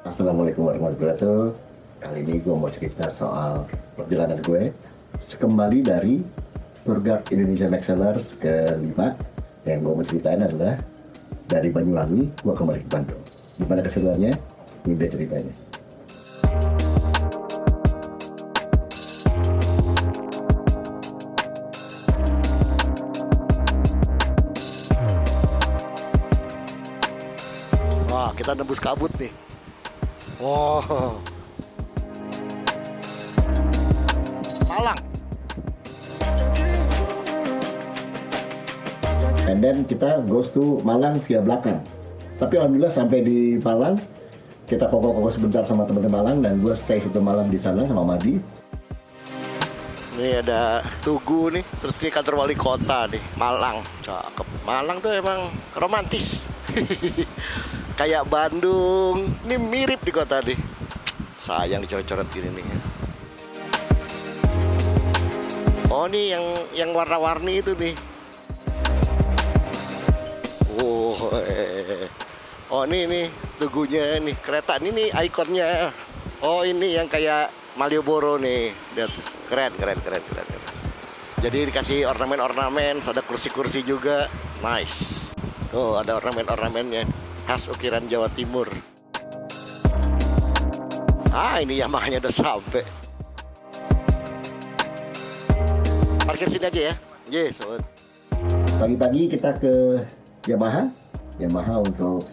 Assalamualaikum warahmatullahi wabarakatuh. Kali ini gue mau cerita soal perjalanan gue sekembali dari Tour Guide Indonesia Excellers ke-5. Yang gue mau ceritain adalah dari Banyuwangi gue kembali ke Bandung. Gimana keseruannya? Ini dia ceritanya. Wah, kita nembus kabut nih. Wow. Malang. And then kita goes to Malang via belakang. Tapi alhamdulillah sampai di Malang, kita koko-koko sebentar sama teman-teman Malang dan gue stay satu malam di sana sama Madi. Ini ada Tugu nih, terus ini kantor wali kota nih, Malang. Cakep. Malang tuh emang romantis. Kayak Bandung. Ini mirip di kota nih. Sayang dicoret-coret gini nih. Oh, nih yang warna-warni itu nih. Oh, ini Tugunya nih, kereta ini nih ikonnya. Oh, ini yang kayak Malioboro nih. Lihat, keren. Jadi dikasih ornamen-ornamen, ada kursi-kursi juga. Nice. Tuh, ada ornamen-ornamennya. Khas ukiran Jawa Timur. Ini Yamahanya udah sampai. Parkir sini aja ya. Yes, sobat. Pagi-pagi kita ke Yamaha untuk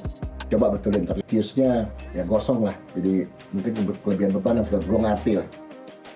coba betulin fuse-nya ya gosong lah, jadi mungkin kelebihan beban dan segala gue ngerti lah.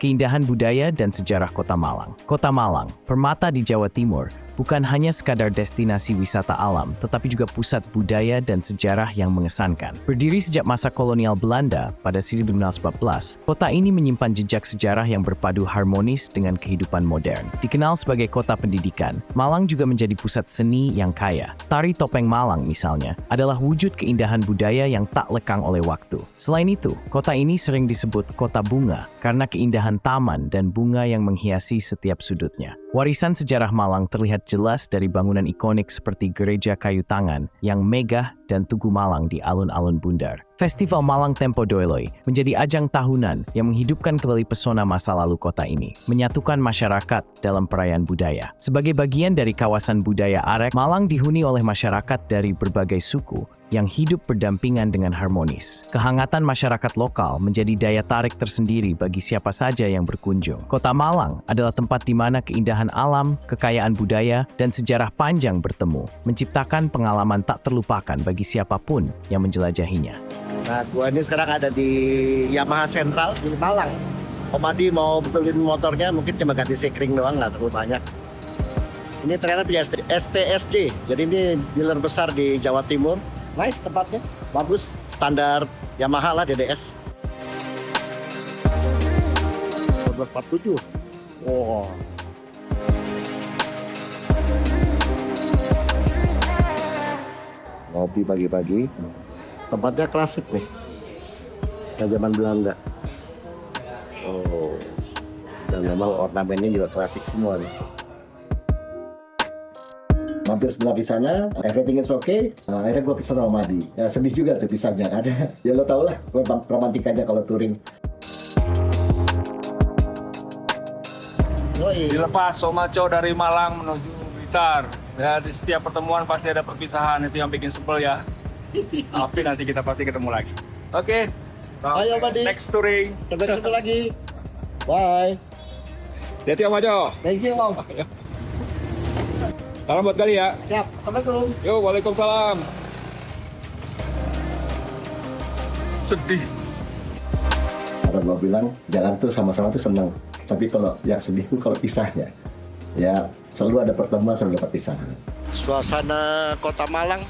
Keindahan budaya dan sejarah Kota Malang. Kota Malang, permata di Jawa Timur, bukan hanya sekadar destinasi wisata alam, tetapi juga pusat budaya dan sejarah yang mengesankan. Berdiri sejak masa kolonial Belanda pada 1914, kota ini menyimpan jejak sejarah yang berpadu harmonis dengan kehidupan modern. Dikenal sebagai kota pendidikan, Malang juga menjadi pusat seni yang kaya. Tari topeng Malang misalnya, adalah wujud keindahan budaya yang tak lekang oleh waktu. Selain itu, kota ini sering disebut kota bunga karena keindahan taman dan bunga yang menghiasi setiap sudutnya. Warisan sejarah Malang terlihat jelas dari bangunan ikonik seperti Gereja Kayu Tangan yang megah dan Tugu Malang di alun-alun Bundar. Festival Malang Tempo Doiloi menjadi ajang tahunan yang menghidupkan kembali pesona masa lalu kota ini, menyatukan masyarakat dalam perayaan budaya. Sebagai bagian dari kawasan budaya Arek, Malang dihuni oleh masyarakat dari berbagai suku yang hidup berdampingan dengan harmonis. Kehangatan masyarakat lokal menjadi daya tarik tersendiri bagi siapa saja yang berkunjung. Kota Malang adalah tempat di mana keindahan alam, kekayaan budaya, dan sejarah panjang bertemu, menciptakan pengalaman tak terlupakan bagi siapapun yang menjelajahinya. Nah, gua ini sekarang ada di Yamaha Sentral di Malang. Om Adi mau betulin motornya, mungkin cuma ganti sekring doang, nggak terlalu banyak. Ini ternyata punya STSJ, jadi ini dealer besar di Jawa Timur. Nice tempatnya, bagus, standar Yamaha lah DDS. 1247. Wow. Ngopi pagi-pagi. Tempatnya klasik nih, kayak zaman Belanda. Oh, dan memang ornamennya juga klasik semua nih. Mampir sebentar di sana, everything is okay. Nah, akhirnya gue pisah sama Madi. Ya sedih juga tuh pisahnya, ada. Ya lo tau lah, gue romantikanya kalau touring. Dilepas Somaco dari Malang menuju Blitar. Ya, di setiap pertemuan pasti ada perpisahan, itu yang bikin sebel ya. Tapi nanti kita pasti ketemu lagi. Oke. Ayo Madi. Next touring. Sampai ketemu lagi. Bye. Hati-hati Om Maco. Thank you Om. Salam buat kali ya. Siap. Assalamualaikum. Yo, waalaikumsalam. Sedih. Atau gue bilang, jalan tuh sama-sama tuh seneng. Tapi kalau yang sedih tuh kalau pisahnya. Ya selalu ada pertemuan, selalu ada perpisahan. Suasana kota Malang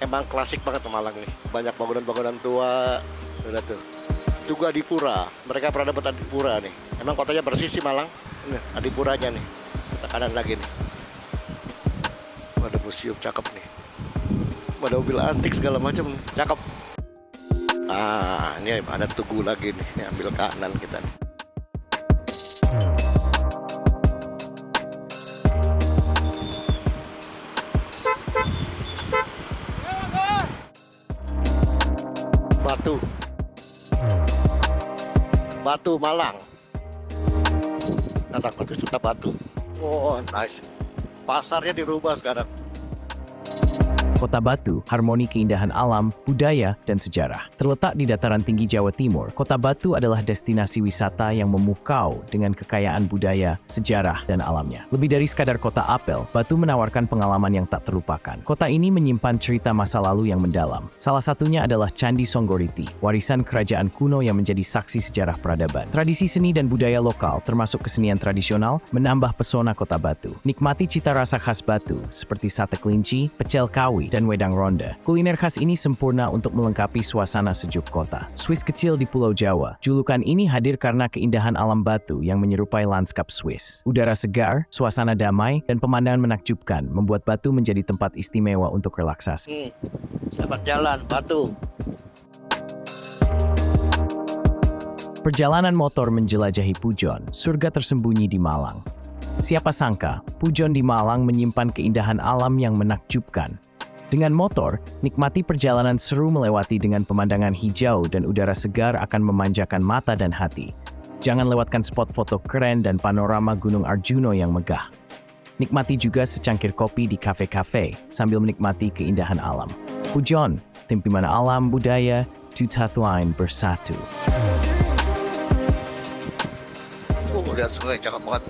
emang klasik banget Malang nih. Banyak bangunan-bangunan tua. Udah tuh. Juga Adipura. Mereka pernah dapat Adipura nih. Emang kotanya bersih sih Malang. Ini Adipuranya nih. Kita kanan lagi nih. Ada museum cakep nih. Ada mobil antik segala macam nih. Cakep. Ini ada Tugu lagi nih. Ini ambil kanan kita nih. Batu. Batu Malang. Datang ke wisata Batu. Oh, nice. Pasarnya dirubah sekarang. Kota Batu, harmoni keindahan alam, budaya, dan sejarah. Terletak di dataran tinggi Jawa Timur, Kota Batu adalah destinasi wisata yang memukau dengan kekayaan budaya, sejarah, dan alamnya. Lebih dari sekadar kota apel, Batu menawarkan pengalaman yang tak terlupakan. Kota ini menyimpan cerita masa lalu yang mendalam. Salah satunya adalah Candi Songgoriti, warisan kerajaan kuno yang menjadi saksi sejarah peradaban. Tradisi seni dan budaya lokal, termasuk kesenian tradisional, menambah pesona Kota Batu. Nikmati cita rasa khas Batu, seperti sate kelinci, pecel kawi, dan wedang ronde. Kuliner khas ini sempurna untuk melengkapi suasana sejuk kota. Swiss kecil di Pulau Jawa. Julukan ini hadir karena keindahan alam Batu yang menyerupai lanskap Swiss. Udara segar, suasana damai, dan pemandangan menakjubkan membuat Batu menjadi tempat istimewa untuk relaksasi. Selamat jalan, Batu. Perjalanan motor menjelajahi Pujon, surga tersembunyi di Malang. Siapa sangka, Pujon di Malang menyimpan keindahan alam yang menakjubkan. Dengan motor, nikmati perjalanan seru melewati dengan pemandangan hijau dan udara segar akan memanjakan mata dan hati. Jangan lewatkan spot foto keren dan panorama Gunung Arjuno yang megah. Nikmati juga secangkir kopi di kafe-kafe sambil menikmati keindahan alam. Pujon, tim mana alam budaya, Tutatuain bersatu. Lihat sungai, cakep banget.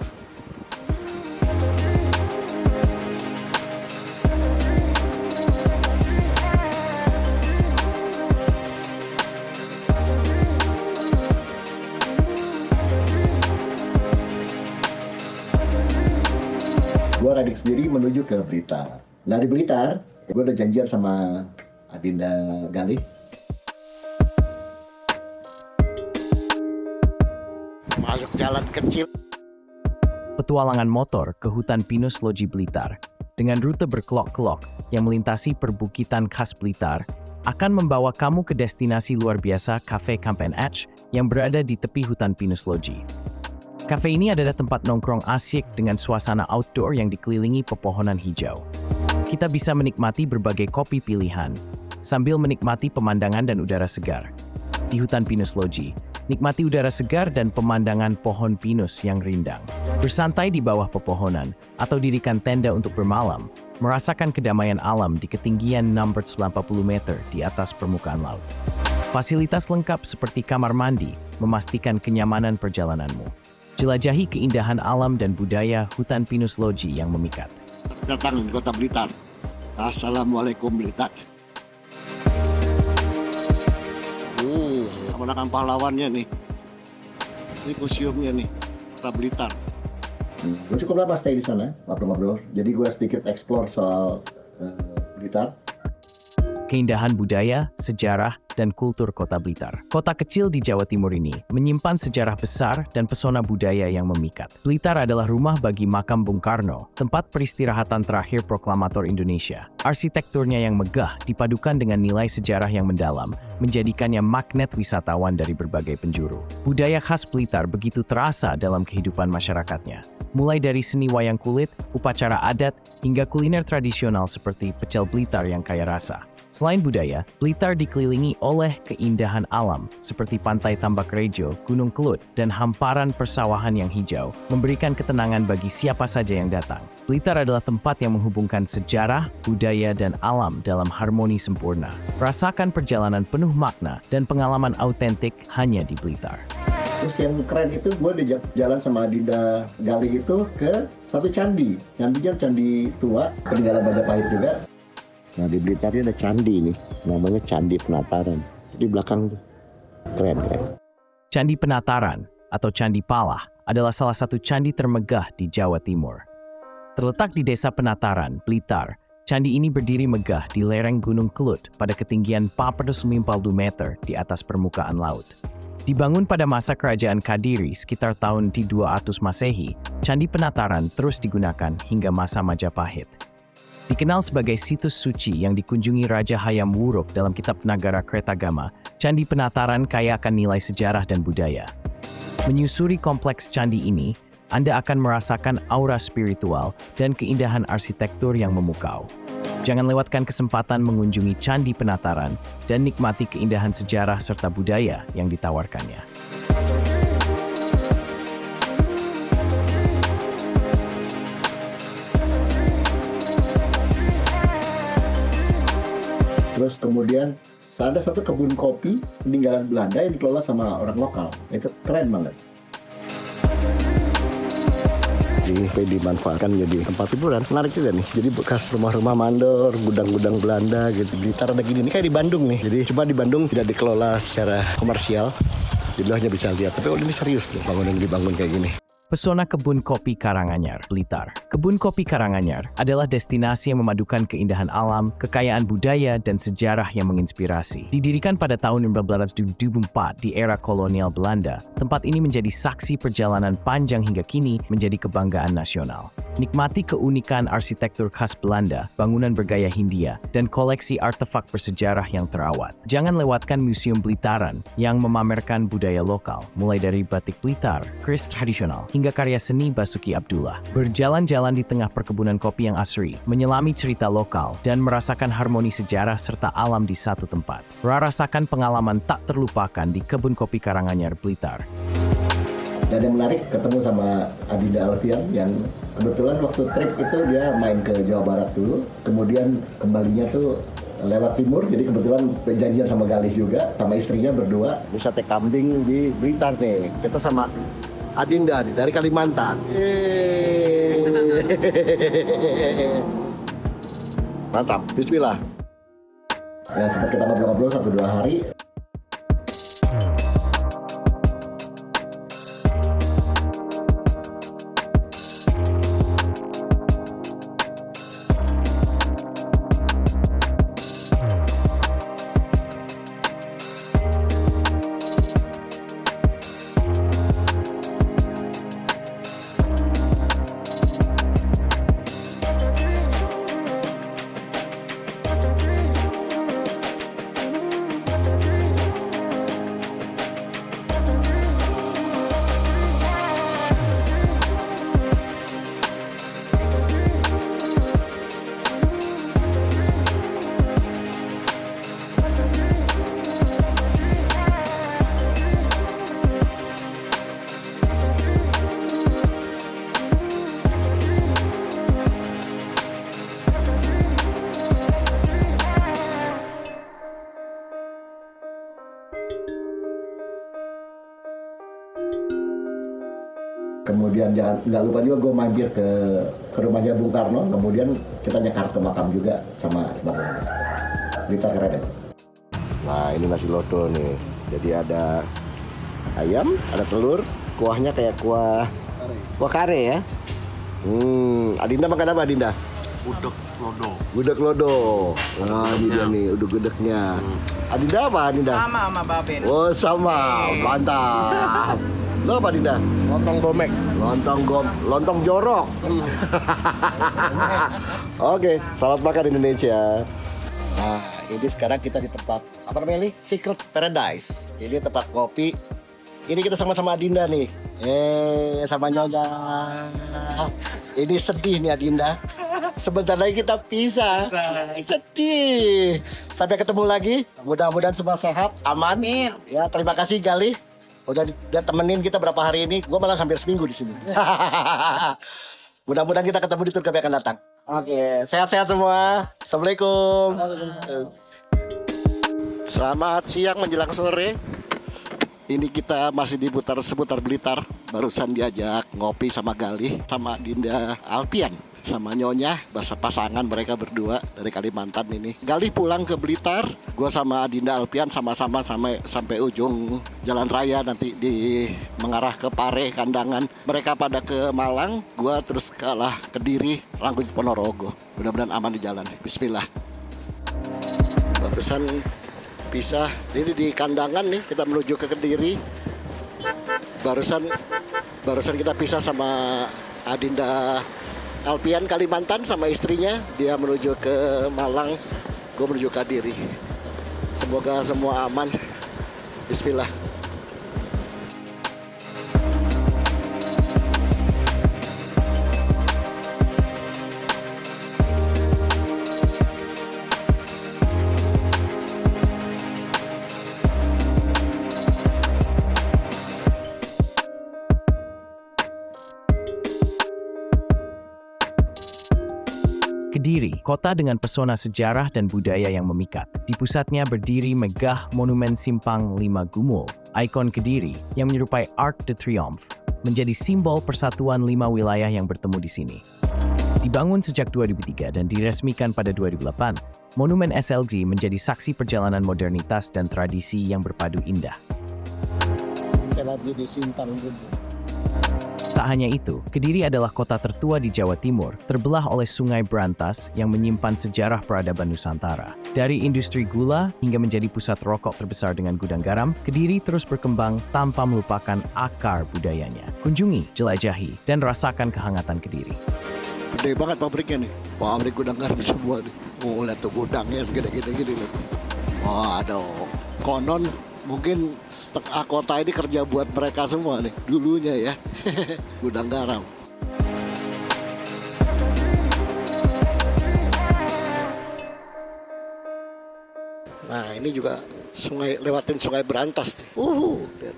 Gue riding sendiri menuju ke Blitar. Dari Blitar, gue udah janjian sama Adinda Galih. Masuk jalan kecil. Petualangan motor ke hutan pinus Loji Blitar dengan rute berkelok-kelok yang melintasi perbukitan khas Blitar akan membawa kamu ke destinasi luar biasa Cafe Camp and Atch yang berada di tepi hutan pinus Loji. Cafe ini adalah tempat nongkrong asyik dengan suasana outdoor yang dikelilingi pepohonan hijau. Kita bisa menikmati berbagai kopi pilihan sambil menikmati pemandangan dan udara segar. Di hutan pinus Loji, nikmati udara segar dan pemandangan pohon pinus yang rindang. Bersantai di bawah pepohonan atau dirikan tenda untuk bermalam, merasakan kedamaian alam di ketinggian 690 meter di atas permukaan laut. Fasilitas lengkap seperti kamar mandi memastikan kenyamanan perjalananmu. Jelajahi keindahan alam dan budaya hutan pinus Loji yang memikat. Datang di Kota Blitar. Assalamualaikum Blitar. Kemenangan pahlawannya nih. Ini museumnya nih, Kota Blitar. Gue cukup lama stay di sana, ngobrol-ngobrol. Jadi gue sedikit explore soal Blitar. Keindahan budaya, sejarah, dan kultur Kota Blitar. Kota kecil di Jawa Timur ini menyimpan sejarah besar dan pesona budaya yang memikat. Blitar adalah rumah bagi makam Bung Karno, tempat peristirahatan terakhir proklamator Indonesia. Arsitekturnya yang megah dipadukan dengan nilai sejarah yang mendalam, menjadikannya magnet wisatawan dari berbagai penjuru. Budaya khas Blitar begitu terasa dalam kehidupan masyarakatnya. Mulai dari seni wayang kulit, upacara adat, hingga kuliner tradisional seperti pecel Blitar yang kaya rasa. Selain budaya, Blitar dikelilingi oleh keindahan alam seperti Pantai Tambak Rejo, Gunung Kelut, dan hamparan persawahan yang hijau, memberikan ketenangan bagi siapa saja yang datang. Blitar adalah tempat yang menghubungkan sejarah, budaya, dan alam dalam harmoni sempurna. Rasakan perjalanan penuh makna dan pengalaman autentik hanya di Blitar. Terus yang keren itu gue di jalan sama Adinda Galih itu ke satu candi. Candinya candi tua, peninggalan Majapahit juga. Nah di Blitar ada candi nih, namanya Candi Penataran. Di belakang tuh, keren. Candi Penataran atau Candi Palah adalah salah satu candi termegah di Jawa Timur. Terletak di Desa Penataran, Blitar, candi ini berdiri megah di lereng Gunung Kelut pada ketinggian 492 meter di atas permukaan laut. Dibangun pada masa Kerajaan Kadiri sekitar tahun 200 Masehi, Candi Penataran terus digunakan hingga masa Majapahit. Dikenal sebagai situs suci yang dikunjungi Raja Hayam Wuruk dalam kitab Nagara Kretagama, Candi Penataran kaya akan nilai sejarah dan budaya. Menyusuri kompleks candi ini, Anda akan merasakan aura spiritual dan keindahan arsitektur yang memukau. Jangan lewatkan kesempatan mengunjungi Candi Penataran dan nikmati keindahan sejarah serta budaya yang ditawarkannya. Terus kemudian ada satu kebun kopi peninggalan Belanda yang dikelola sama orang lokal. Itu keren banget. Ini dimanfaatkan jadi tempat hiburan. Menarik juga nih. Jadi bekas rumah-rumah mandor, gudang-gudang Belanda gitu. Blitar ada gini. Ini kayak di Bandung nih. Jadi cuma di Bandung tidak dikelola secara komersial. Jadi lo hanya bisa lihat. Tapi ini serius nih bangunan dibangun kayak gini. Pesona Kebun Kopi Karanganyar, Blitar. Kebun Kopi Karanganyar adalah destinasi yang memadukan keindahan alam, kekayaan budaya, dan sejarah yang menginspirasi. Didirikan pada tahun 1924 di era kolonial Belanda, tempat ini menjadi saksi perjalanan panjang hingga kini menjadi kebanggaan nasional. Nikmati keunikan arsitektur khas Belanda, bangunan bergaya Hindia, dan koleksi artefak bersejarah yang terawat. Jangan lewatkan Museum Blitaran yang memamerkan budaya lokal, mulai dari batik Blitar, keris tradisional, hingga karya seni Basuki Abdullah. Berjalan-jalan di tengah perkebunan kopi yang asri, menyelami cerita lokal, dan merasakan harmoni sejarah serta alam di satu tempat. Rasakan pengalaman tak terlupakan di Kebun Kopi Karanganyar, Blitar. Dan yang menarik ketemu sama Adinda Alfian yang kebetulan waktu trip itu dia main ke Jawa Barat dulu, kemudian kembalinya tuh lewat timur, jadi kebetulan perjanjian sama Galih juga, sama istrinya berdua. Ini sate kambing di Blitar nih. Kita sama Adinda nih, dari Kalimantan. Mantap, bismillah. Ya sempat kita ngobrol-ngobrol 1-2 hari. Kemudian nggak lupa juga gue mampir ke rumahnya Bung Karno. Kemudian kita nyekar ke makam juga sama Belanda. Blitar keren ya. Nah, ini nasi lodo nih. Jadi ada ayam, ada telur, kuahnya kayak kuah kare ya. Adinda makan apa Adinda? Udek lodo. Gudeg lodo. Nah, ini dia nih, uduk gudegnya. Adinda apa Adinda? Sama Baben. Oh, sama. Mantap. Lo apa Adinda? Lontong gomek. Lontong jorok. Oke, selamat makan Indonesia. Nah, ini sekarang kita di tempat apa namanya nih? Secret Paradise. Ini tempat kopi. Ini kita sama-sama Adinda nih. Sama Nyonya. Ini sedih nih Adinda. Sebentar lagi kita pisah. Sedih. Sampai ketemu lagi. Mudah-mudahan semua sehat, aman. Amin. Ya, terima kasih Galih. Udah temenin kita berapa hari ini. Gue malah hampir seminggu di sini. Mudah-mudahan kita ketemu di tur kami akan datang. Oke, sehat-sehat semua. Assalamualaikum. Selamat siang menjelang sore. Ini kita masih di seputar Blitar. Barusan diajak ngopi sama Galih, sama Dinda Alfian, sama Nyonya, pasangan mereka berdua dari Kalimantan ini. Galih pulang ke Blitar, gue sama Dinda Alfian sama-sama sampai ujung jalan raya nanti mengarah ke Pare, Kandangan. Mereka pada ke Malang, gue terus kalah ke Kediri, lanjut Ponorogo. Mudah-mudahan aman di jalan. Bismillah. Barusan pisah, ini di Kandangan nih, kita menuju ke Kediri. Barusan kita pisah sama Adinda Alfian Kalimantan sama istrinya, dia menuju ke Malang, gue menuju ke Kediri. Semoga semua aman. Bismillah. Kediri, kota dengan pesona sejarah dan budaya yang memikat. Di pusatnya berdiri megah Monumen Simpang 5 Gumul, ikon Kediri yang menyerupai Arc de Triomphe, menjadi simbol persatuan 5 wilayah yang bertemu di sini. Dibangun sejak 2003 dan diresmikan pada 2008, Monumen SLG menjadi saksi perjalanan modernitas dan tradisi yang berpadu indah. Kita lagi di Simpang Gumul. Tak hanya itu, Kediri adalah kota tertua di Jawa Timur, terbelah oleh Sungai Brantas yang menyimpan sejarah peradaban Nusantara. Dari industri gula hingga menjadi pusat rokok terbesar dengan gudang garam, Kediri terus berkembang tanpa melupakan akar budayanya. Kunjungi, jelajahi, dan rasakan kehangatan Kediri. Gede banget pabriknya nih. Pabrik gudang garam semua nih. Oh, lihat tuh gudangnya segede-gede gini loh. Oh, aduh. Konon mungkin setengah kota ini kerja buat mereka semua nih. Dulunya ya. Gudang garam. Nah, ini juga lewatin Sungai Brantas. Lihat.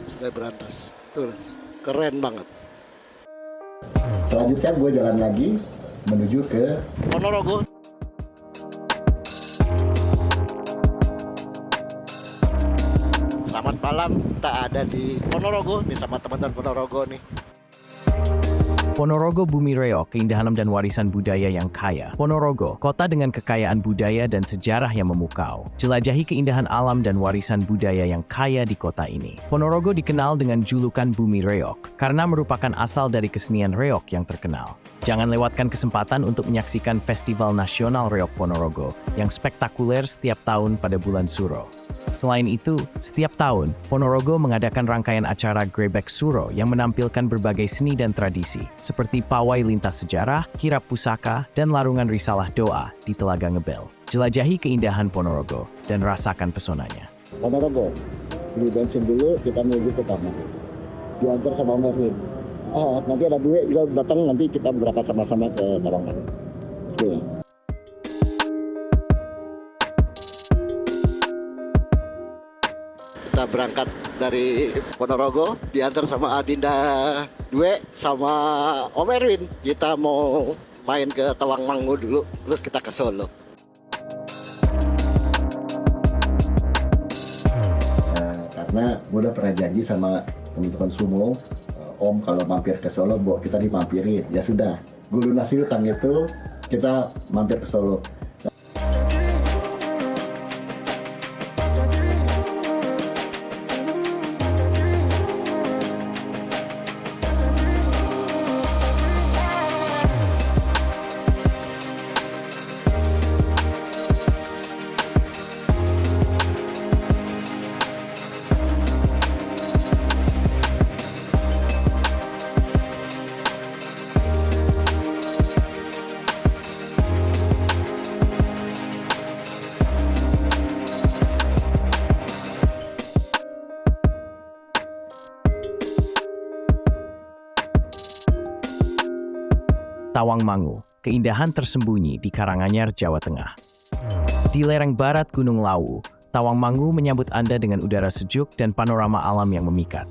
Sungai Brantas. Tuh, keren banget. Selanjutnya gue jalan lagi menuju ke Ponorogo. Selamat malam, kita ada di Ponorogo nih sama teman-teman Ponorogo nih. Ponorogo Bumi Reok, keindahan alam dan warisan budaya yang kaya. Ponorogo, kota dengan kekayaan budaya dan sejarah yang memukau. Jelajahi keindahan alam dan warisan budaya yang kaya di kota ini. Ponorogo dikenal dengan julukan Bumi Reok karena merupakan asal dari kesenian reok yang terkenal. Jangan lewatkan kesempatan untuk menyaksikan Festival Nasional Reok Ponorogo yang spektakuler setiap tahun pada bulan Suro. Selain itu, setiap tahun, Ponorogo mengadakan rangkaian acara Grebek Suro yang menampilkan berbagai seni dan tradisi, seperti pawai lintas sejarah, kirap pusaka, dan larungan risalah doa di Telaga Ngebel. Jelajahi keindahan Ponorogo dan rasakan pesonanya. Ponorogo. Beli bensin dulu, kita menuju ke taman. Diantar sama Merlin. Nanti ada duit juga datang, nanti kita berangkat sama-sama ke Tawangmangu. Oke. Kita berangkat dari Ponorogo, diantar sama Adinda Dwe sama Om Erwin. Kita mau main ke Tawangmangu dulu, terus kita ke Solo. Nah, karena gue udah pernah janji sama teman-teman Sumo, Om kalau mampir ke Solo, kita dimampirin. Ya sudah, gue lunasi utang itu, kita mampir ke Solo. Tawangmangu, keindahan tersembunyi di Karanganyar, Jawa Tengah. Di lereng barat Gunung Lawu, Tawangmangu menyambut Anda dengan udara sejuk dan panorama alam yang memikat.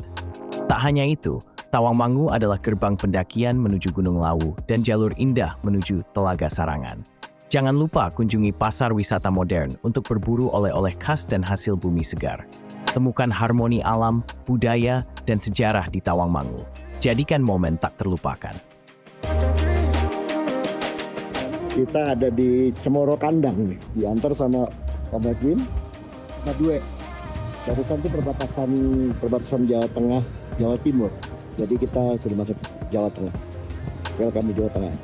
Tak hanya itu, Tawangmangu adalah gerbang pendakian menuju Gunung Lawu dan jalur indah menuju Telaga Sarangan. Jangan lupa kunjungi pasar wisata modern untuk berburu oleh-oleh khas dan hasil bumi segar. Temukan harmoni alam, budaya, dan sejarah di Tawangmangu. Jadikan momen tak terlupakan. Kita ada di Cemoro Kandang nih, diantar sama Om Edwin, sama Dwe. Barusan itu perbatasan Jawa Tengah, Jawa Timur. Jadi kita sudah masuk Jawa Tengah. Welcome di Jawa Tengah.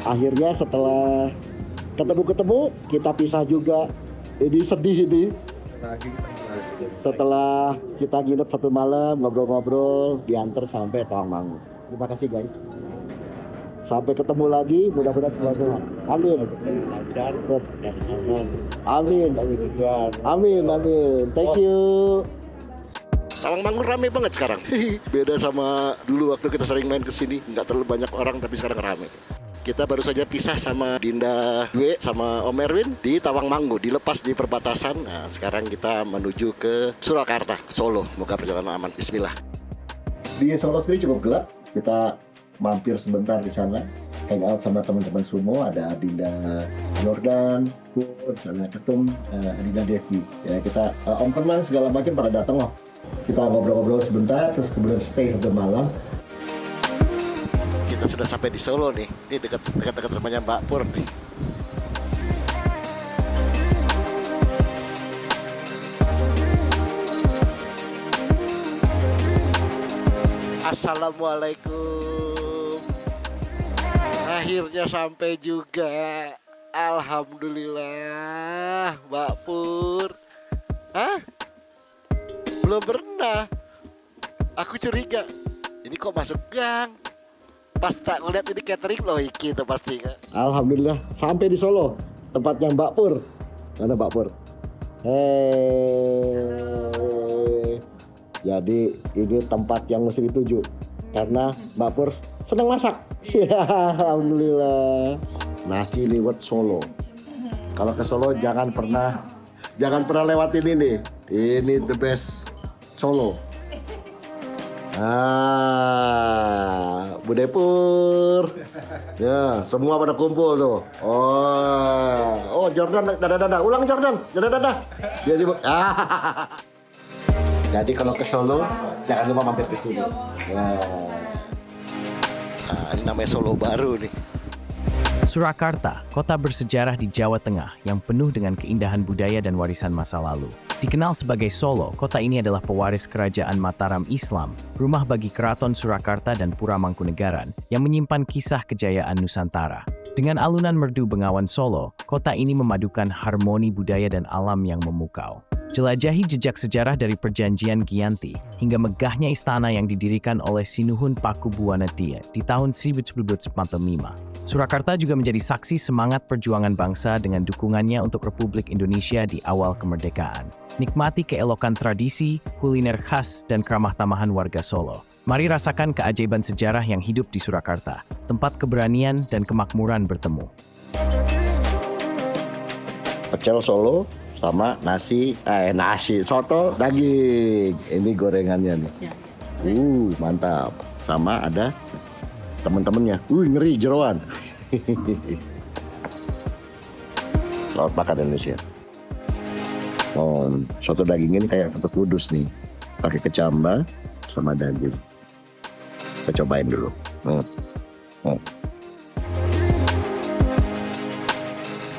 Akhirnya setelah ketemu, kita pisah juga. Ini sedih ini. Setelah kita nginep satu malam, ngobrol-ngobrol, diantar sampai Tawangmangu. Terima kasih guys. Sampai ketemu lagi, mudah-mudahan semua. Amin. Amin. Amin. Thank you. Tawangmangu rame banget sekarang. Beda sama dulu waktu kita sering main ke sini, nggak terlalu banyak orang tapi sekarang rame. Kita baru saja pisah sama Dinda Dwe sama Om Erwin di Tawangmangu, dilepas di perbatasan. Nah, sekarang kita menuju ke Surakarta, Solo. Moga perjalanan aman. Bismillah. Di Solo sendiri cukup gelap. Kita mampir sebentar di sana. Hangout sama teman-teman sumo. Ada Dinda Jordan, Coach, ada Ketum, Dinda Devi. Ya, kita Om Kenang segala macam pada datang loh. Kita ngobrol-ngobrol sebentar, terus kemudian stay sampai malam. Kita sudah sampai di Solo nih. Ini dekat rumahnya Mbak Pur nih. Assalamualaikum. Akhirnya sampai juga. Alhamdulillah, Mbak Pur. Hah? Belum pernah. Aku curiga. Ini kok masuk gang? Pas tak ngeliat ini catering loh, iki itu pasti kan. Alhamdulillah sampai di Solo, tempatnya Mbak Pur. Mana Mbak Pur? Hei. Jadi ini tempat yang mesti dituju karena Mbak Pur senang masak. Alhamdulillah. Nasi liwet Solo. Kalau ke Solo jangan pernah lewatin ini. Ini the best Solo. Bu Depur. Ya, semua pada kumpul tuh. Oh, Jordan, dadah. Ulang Jordan, dadah. Jadi, jadi kalau ke Solo, jangan lupa mampir ke sini. Ini namanya Solo baru nih. Surakarta, kota bersejarah di Jawa Tengah yang penuh dengan keindahan budaya dan warisan masa lalu. Dikenal sebagai Solo, kota ini adalah pewaris kerajaan Mataram Islam, rumah bagi keraton Surakarta dan Pura Mangkunegaran yang menyimpan kisah kejayaan Nusantara. Dengan alunan merdu Bengawan Solo, kota ini memadukan harmoni budaya dan alam yang memukau. Jelajahi jejak sejarah dari Perjanjian Giyanti hingga megahnya istana yang didirikan oleh Sinuhun Pakubuwono di tahun 1945. Surakarta juga menjadi saksi semangat perjuangan bangsa dengan dukungannya untuk Republik Indonesia di awal kemerdekaan. Nikmati keelokan tradisi, kuliner khas, dan keramah tamahan warga Solo. Mari rasakan keajaiban sejarah yang hidup di Surakarta, tempat keberanian dan kemakmuran bertemu. Pecel Solo sama nasi soto daging. Ini gorengannya nih. Mantap. Sama ada temen-temennya. Ngeri jeroan. Selamat makan Indonesia. Soto daging ini kayak soto kudus nih. Pakai kecamba sama daging. Kita cobain dulu.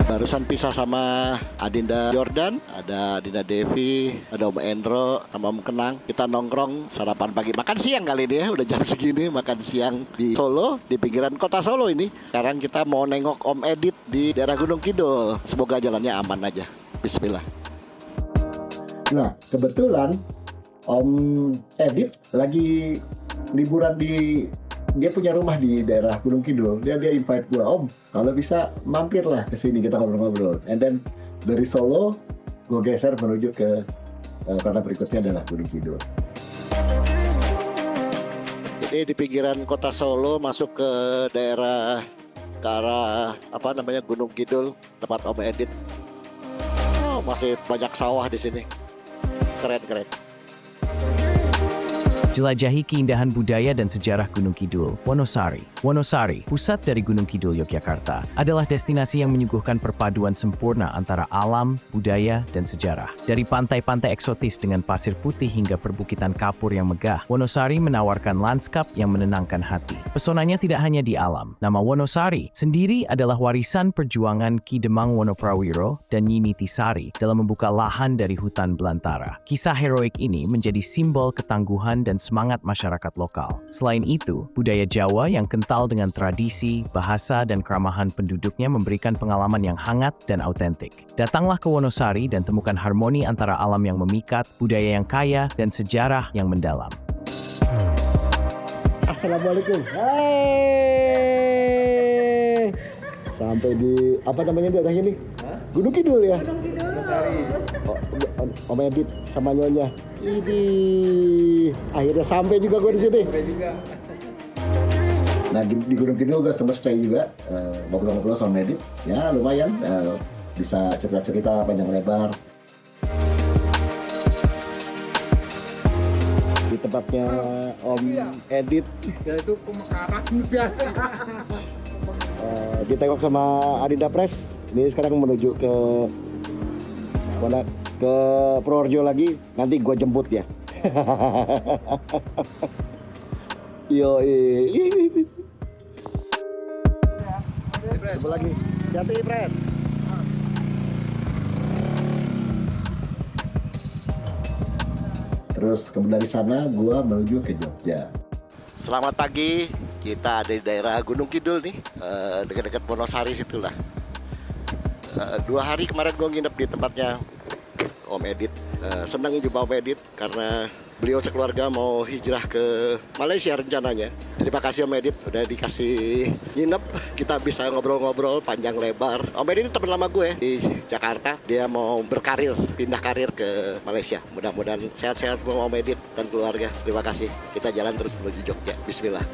Barusan pisah sama Adinda Jordan, ada Adinda Devi, ada Om Endro, sama Om Kenang. Kita nongkrong sarapan pagi, makan siang kali ini ya, udah jam segini makan siang di Solo, di pinggiran kota Solo ini. Sekarang kita mau nengok Om Edit di daerah Gunung Kidul. Semoga jalannya aman aja. Bismillah. Nah, kebetulan Om Edit lagi liburan dia punya rumah di daerah Gunung Kidul. Dia invite gue, Om, kalau bisa mampirlah ke sini kita ngobrol-ngobrol. And then dari Solo, gue geser menuju ke kota berikutnya adalah Gunung Kidul. Jadi di pinggiran kota Solo masuk ke daerah ke arah Gunung Kidul, tempat Om Edit. Oh, masih banyak sawah di sini. Keren. Jelajahi keindahan budaya dan sejarah Gunung Kidul, Wonosari. Wonosari, pusat dari Gunung Kidul, Yogyakarta, adalah destinasi yang menyuguhkan perpaduan sempurna antara alam, budaya, dan sejarah. Dari pantai-pantai eksotis dengan pasir putih hingga perbukitan kapur yang megah, Wonosari menawarkan lanskap yang menenangkan hati. Pesonanya tidak hanya di alam. Nama Wonosari sendiri adalah warisan perjuangan Ki Demang Wonoprawiro dan Nyi Nitisari dalam membuka lahan dari hutan belantara. Kisah heroik ini menjadi simbol ketangguhan dan semangat masyarakat lokal. Selain itu, budaya Jawa yang kental dengan tradisi, bahasa, dan keramahan penduduknya memberikan pengalaman yang hangat dan autentik. Datanglah ke Wonosari dan temukan harmoni antara alam yang memikat, budaya yang kaya, dan sejarah yang mendalam. Assalamualaikum. Hai. Sampai di daerah ini? Gunung Kidul ya? Gunung Kidul. Om Edit sama Nyonya. Ini akhirnya sampai juga gue di sini. Nah di Gunung Kidul gue sempat stay juga, ngobrol-ngobrol sama Medit. Ya lumayan, bisa cerita-cerita panjang lebar. Di tempatnya Om Edit. Itu pemekaran udah. Ditengok sama Adinda Press. Ini sekarang menuju ke mana? Ke Purworejo lagi. Nanti gue jemput ya. Yo, coba lagi. Hati Pres. Terus kemudian dari sana gue menuju ke Jogja. Selamat pagi, kita ada di daerah Gunung Kidul nih, dekat-dekat Wonosari situlah. 2 hari kemarin gue nginep di tempatnya Om Edit. Senang jumpa Om Edit karena beliau sekeluarga mau hijrah ke Malaysia rencananya. Terima kasih Om Edit udah dikasih nginep, kita bisa ngobrol-ngobrol panjang lebar. Om Edit itu teman lama gue di Jakarta, dia mau berkarir, pindah karir ke Malaysia. Mudah-mudahan sehat-sehat semua Om Edit dan keluarga. Terima kasih, kita jalan terus menuju Jogja. Bismillah.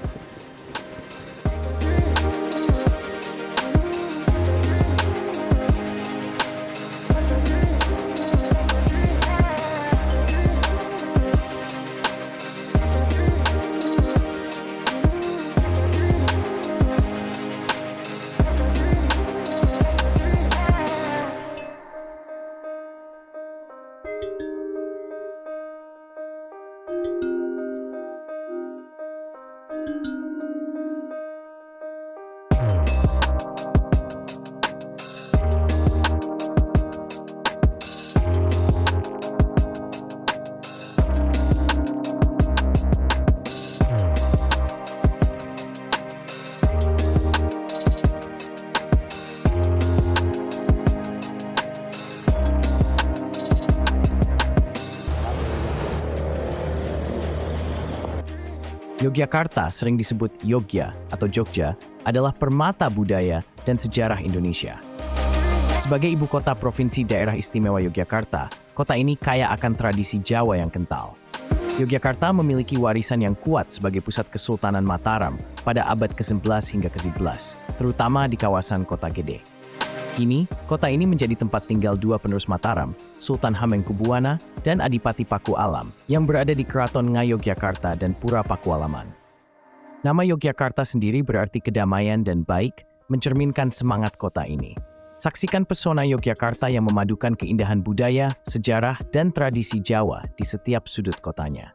Yogyakarta, sering disebut Yogya atau Jogja, adalah permata budaya dan sejarah Indonesia. Sebagai ibu kota Provinsi Daerah Istimewa Yogyakarta, kota ini kaya akan tradisi Jawa yang kental. Yogyakarta memiliki warisan yang kuat sebagai pusat Kesultanan Mataram pada abad ke-11 hingga ke-11, terutama di kawasan Kota Gede. Kini, kota ini menjadi tempat tinggal 2 penerus Mataram, Sultan Hamengkubuwana dan Adipati Paku Alam, yang berada di Keraton Ngayogyakarta dan Pura Pakualaman. Nama Yogyakarta sendiri berarti kedamaian dan baik, mencerminkan semangat kota ini. Saksikan pesona Yogyakarta yang memadukan keindahan budaya, sejarah, dan tradisi Jawa di setiap sudut kotanya.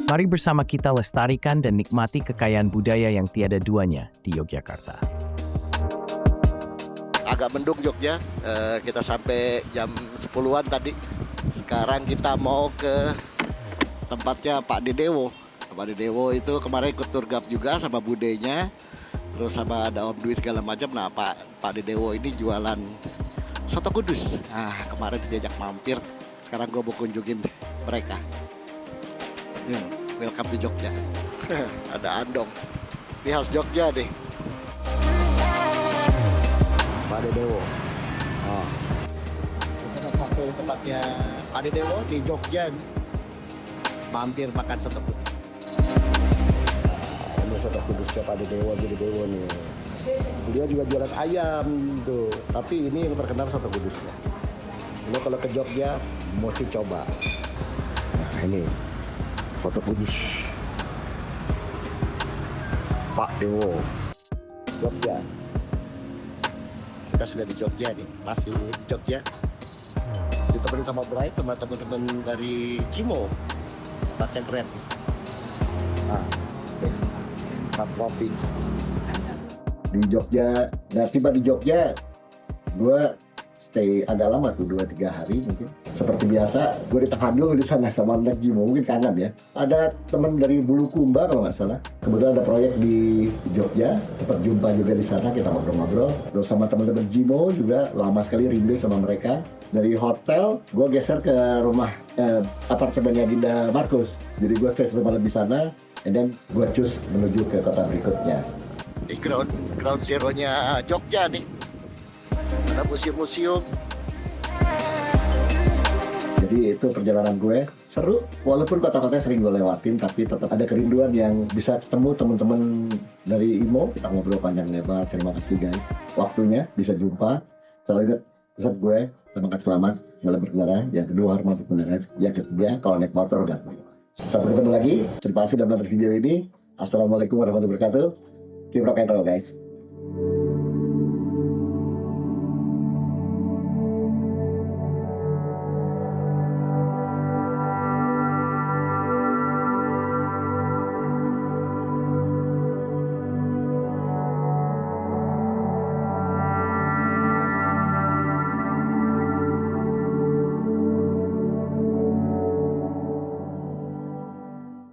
Mari bersama kita lestarikan dan nikmati kekayaan budaya yang tiada duanya di Yogyakarta. Agak mendung Jogja, kita sampai jam 10-an tadi. Sekarang kita mau ke tempatnya Pak Dedewo. Pak Dedewo itu kemarin ikut tour guide juga sama budenya, terus sama ada Om Dwi segala macam. Nah Pak Dedewo ini jualan soto kudus. Nah kemarin diajak mampir, sekarang gue mau kunjungin mereka. Welcome to Jogja. Ada andong, ini khas Jogja deh. Pak Dedewo. Kita sampai tempatnya Pak Dedewo di Jogja nih. Mampir makan soto kudus. Ini soto kudusnya Pak Dedewo nih. Dia juga jualan ayam tuh, tapi ini yang terkenal soto kudusnya. Ini kalau ke Jogja mesti coba. Nah ini soto kudus Pak Dewo Jogja. Kita sudah di Jogja nih, masih di Jogja. Ditemenin sama Bright, sama teman-teman dari Cimo. Tempat yang keren. Tempat kopi di Jogja. Nah tiba di Jogja, gue stay agak lama tuh 2-3 hari mungkin. Seperti biasa, gue ditahan dulu di sana sama anak Jimo, mungkin kangen ya. Ada teman dari Bulukumba kalau nggak salah. Kebetulan ada proyek di Jogja, sempat jumpa juga di sana, kita ngobrol-ngobrol. Terus sama teman-teman Jimo juga lama sekali rindu sama mereka. Dari hotel, gue geser ke rumah apartemennya Dinda Markus. Jadi gue stay 1 malam di sana, and then gue choose menuju ke kota berikutnya. Di ground zero-nya Jogja nih. Ada museum-museum. Jadi itu perjalanan gue seru. Walaupun kota-kotanya sering gue lewatin, tapi tetap ada kerinduan yang bisa ketemu teman-teman dari IMO. Kita ngobrol panjang lebar. Terima kasih guys. Waktunya bisa jumpa. Selalu ingat pesan gue, semangat selamat dalam berkendara. Yang kedua, hormat berkendara. Yang ketiga, kalau naik motor gak. Sampai ketemu lagi. Terima kasih sudah menonton video ini. Assalamualaikum warahmatullahi wabarakatuh. Keep rock and roll guys.